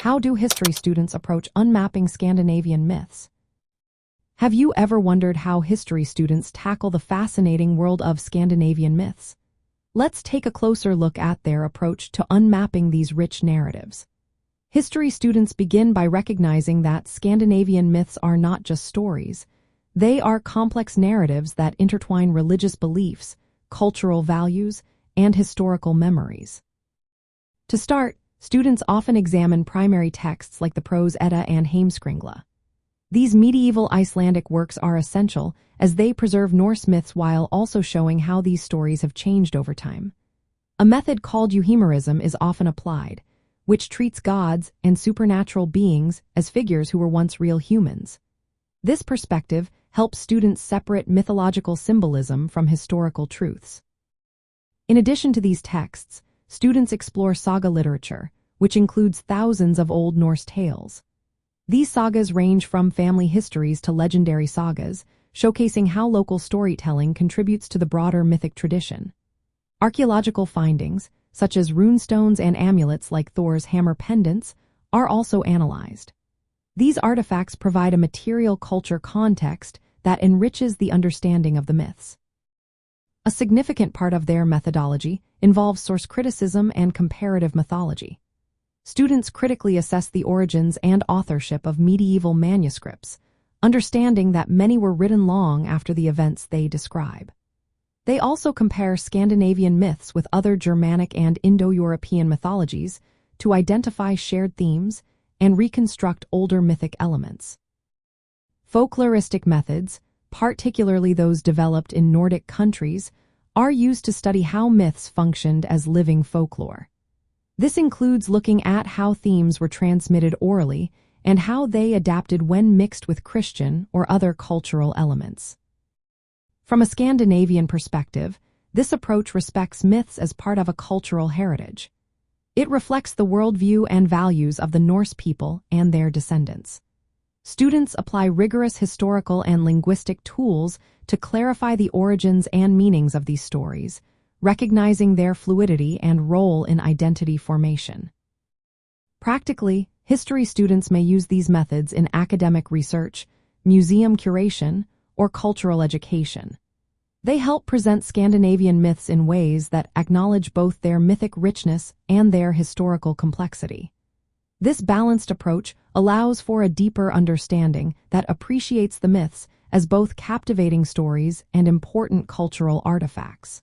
How do history students approach unmapping Scandinavian myths? Have you ever wondered how history students tackle the fascinating world of Scandinavian myths? Let's take a closer look at their approach to unmapping these rich narratives. History students begin by recognizing that Scandinavian myths are not just stories. They are complex narratives that intertwine religious beliefs, cultural values, and historical memories. To start, students often examine primary texts like the Prose Edda and Heimskringla. These medieval Icelandic works are essential as they preserve Norse myths while also showing how these stories have changed over time. A method called euhemerism is often applied, which treats gods and supernatural beings as figures who were once real humans. This perspective helps students separate mythological symbolism from historical truths. In addition to these texts, students explore saga literature, which includes thousands of Old Norse tales. These sagas range from family histories to legendary sagas, showcasing how local storytelling contributes to the broader mythic tradition. Archaeological findings, such as runestones and amulets like Thor's hammer pendants, are also analyzed. These artifacts provide a material culture context that enriches the understanding of the myths. A significant part of their methodology involves source criticism and comparative mythology. Students critically assess the origins and authorship of medieval manuscripts, understanding that many were written long after the events they describe. They also compare Scandinavian myths with other Germanic and Indo-European mythologies to identify shared themes and reconstruct older mythic elements. Folkloristic methods, particularly those developed in Nordic countries, are used to study how myths functioned as living folklore. This includes looking at how themes were transmitted orally and how they adapted when mixed with Christian or other cultural elements. From a Scandinavian perspective, this approach respects myths as part of a cultural heritage. It reflects the worldview and values of the Norse people and their descendants. Students apply rigorous historical and linguistic tools to clarify the origins and meanings of these stories, recognizing their fluidity and role in identity formation. Practically, history students may use these methods in academic research, museum curation, or cultural education. They help present Scandinavian myths in ways that acknowledge both their mythic richness and their historical complexity. This balanced approach allows for a deeper understanding that appreciates the myths as both captivating stories and important cultural artifacts.